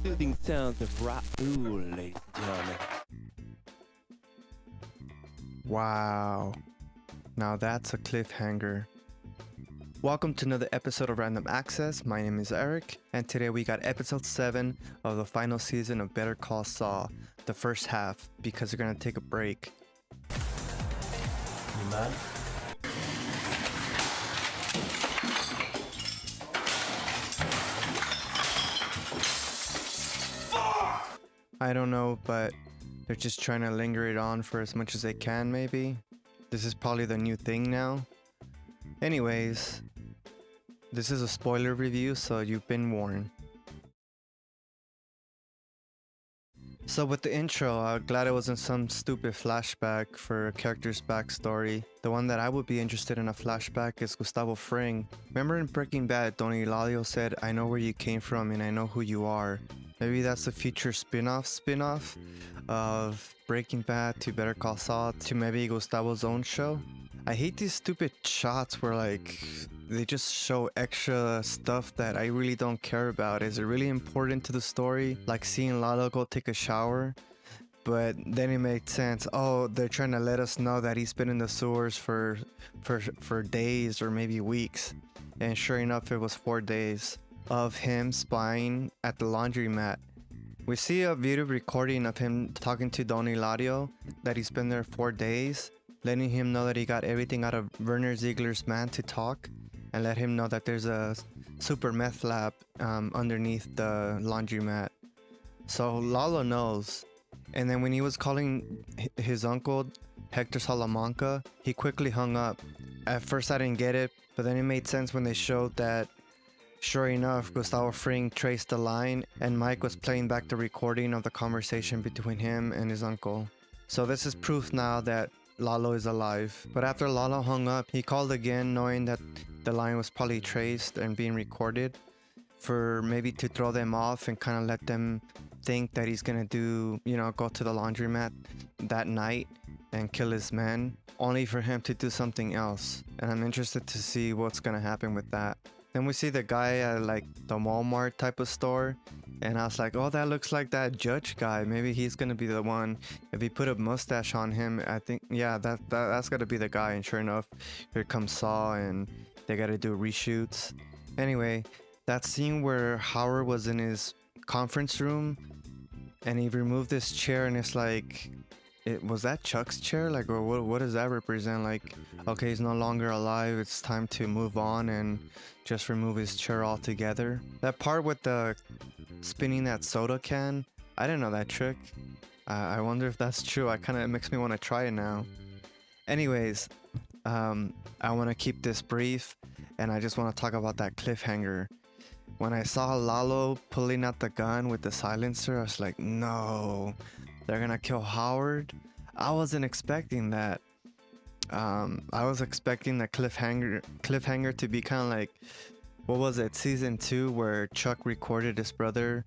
Soothing sounds of Raoul, ladies and gentlemen. Wow. Now that's a cliffhanger. Welcome to another episode of Random Access. My name is Eric, and today we got episode 7 of the final season of Better Call Saul, the first half, because we're gonna take a break. You mad? I don't know, but they're just trying to linger it on for as much as they can, maybe. This is probably the new thing now. Anyways, this is a spoiler review, so you've been warned. So with the intro, I'm glad it wasn't some stupid flashback for a character's backstory. The one that I would be interested in a flashback is Gustavo Fring. Remember in Breaking Bad, Don Eladio said, "I know where you came from and I know who you are." Maybe that's a future spin-off of Breaking Bad to Better Call Saul to maybe Gustavo's own show. I hate these stupid shots where like they just show extra stuff that I really don't care about. Is it really important to the story? Like seeing Lalo go take a shower? But then it made sense. Oh, they're trying to let us know that he's been in the sewers for days or maybe weeks. And sure enough, it was 4 days of him spying at the laundromat. We see a video recording of him talking to Don Eladio that he's been there 4 days, letting him know that he got everything out of Werner Ziegler's man to talk, and let him know that there's a super meth lab underneath the laundromat. So Lalo knows. And then when he was calling his uncle, Hector Salamanca, he quickly hung up. At first I didn't get it, but then it made sense when they showed that sure enough, Gustavo Fring traced the line and Mike was playing back the recording of the conversation between him and his uncle. So this is proof now that Lalo is alive. But after Lalo hung up, he called again knowing that the line was probably traced and being recorded for maybe to throw them off and kind of let them think that he's gonna go to the laundromat that night and kill his men, only for him to do something else. And I'm interested to see what's gonna happen with that. Then we see the guy at like the Walmart type of store, and I was like, oh, that looks like that judge guy. Maybe he's gonna be the one. If he put a mustache on him, I think, yeah, that's gotta be the guy. And sure enough, here comes Saul, and they gotta do reshoots. Anyway, that scene where Howard was in his conference room, and he removed this chair, and it's like, was that Chuck's chair? Like, or what does that represent? Like, okay, he's no longer alive. It's time to move on and just remove his chair altogether. That part with the spinning that soda can, I didn't know that trick. I wonder if that's true. It makes me want to try it now. Anyways, I want to keep this brief, and I just want to talk about that cliffhanger. When I saw Lalo pulling out the gun with the silencer, I was like, no, they're gonna kill Howard. I wasn't expecting that. I was expecting the cliffhanger to be kind of like, what was it, season 2, where Chuck recorded his brother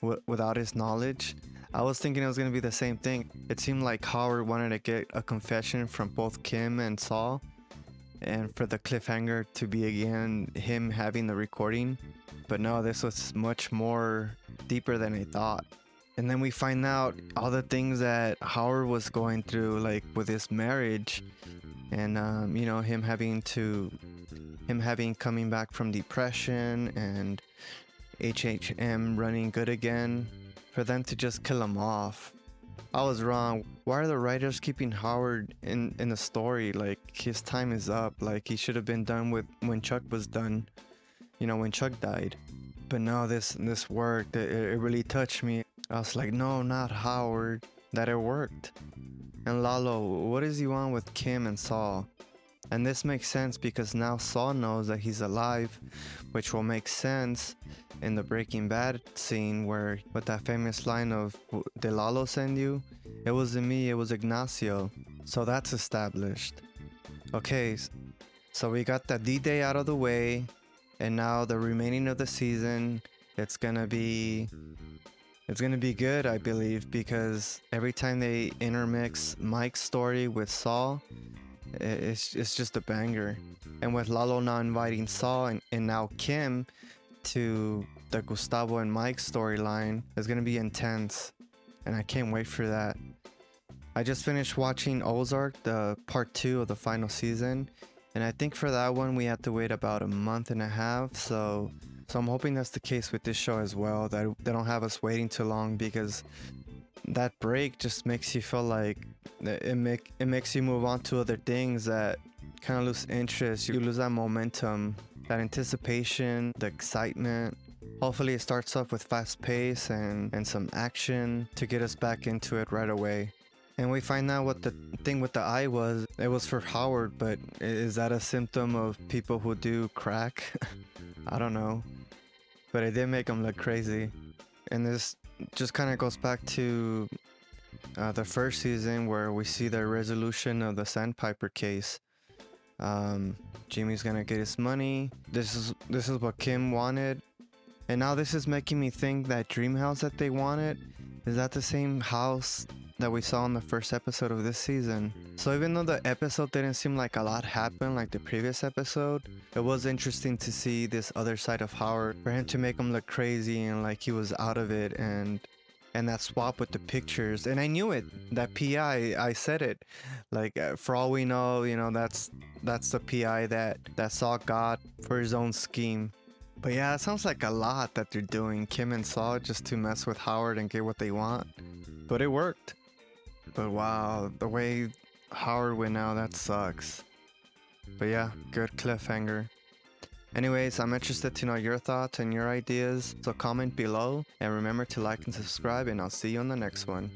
without his knowledge. I was thinking it was gonna be the same thing. It seemed like Howard wanted to get a confession from both Kim and Saul, and for the cliffhanger to be again him having the recording. But no, this was much more deeper than I thought. And then we find out all the things that Howard was going through, like with his marriage, and him coming back from depression, and HHM running good again, for them to just kill him off. I was wrong. Why are the writers keeping Howard in the story? Like, his time is up. Like, he should have been done with when Chuck was done. When Chuck died. But no, this worked. It really touched me. I was like, no, not Howard. That it worked. And Lalo, what does he want with Kim and Saul? And this makes sense because now Saul knows that he's alive, which will make sense in the Breaking Bad scene where, with that famous line of, "Did Lalo send you? It wasn't me, it was Ignacio." So that's established. Okay, so we got the D-Day out of the way, and now the remaining of the season, it's gonna be good, I believe, because every time they intermix Mike's story with Saul, it's just a banger. And with Lalo now inviting Saul and now Kim to the Gustavo and Mike storyline is gonna be intense, and I can't wait for that. I just finished watching Ozark, the part 2 of the final season, and I think for that one we have to wait about a month and a half, so I'm hoping that's the case with this show as well, that they don't have us waiting too long, because that break just makes you feel like it makes you move on to other things that kind of lose interest. You lose that momentum, that anticipation, the excitement. Hopefully it starts off with fast pace and some action to get us back into it right away. And we find out what the thing with the eye was. It was for Howard, but is that a symptom of people who do crack? I don't know. But it did make him look crazy. And this just kind of goes back to the first season, where we see the resolution of the Sandpiper case. Jimmy's gonna get his money. This is what Kim wanted. And now this is making me think that dream house that they wanted, is that the same house that we saw in the first episode of this season? So even though the episode didn't seem like a lot happened like the previous episode, it was interesting to see this other side of Howard, for him to make him look crazy and like he was out of it, and that swap with the pictures. And I knew it, that PI, I said it, like for all we know, you know, that's the PI that Saul got for his own scheme. But yeah, it sounds like a lot that they're doing, Kim and Saul, just to mess with Howard and get what they want. But it worked. But wow, the way Howard went out, that sucks. But yeah, good cliffhanger. Anyways, I'm interested to know your thoughts and your ideas, so comment below, and remember to like and subscribe, and I'll see you on the next one.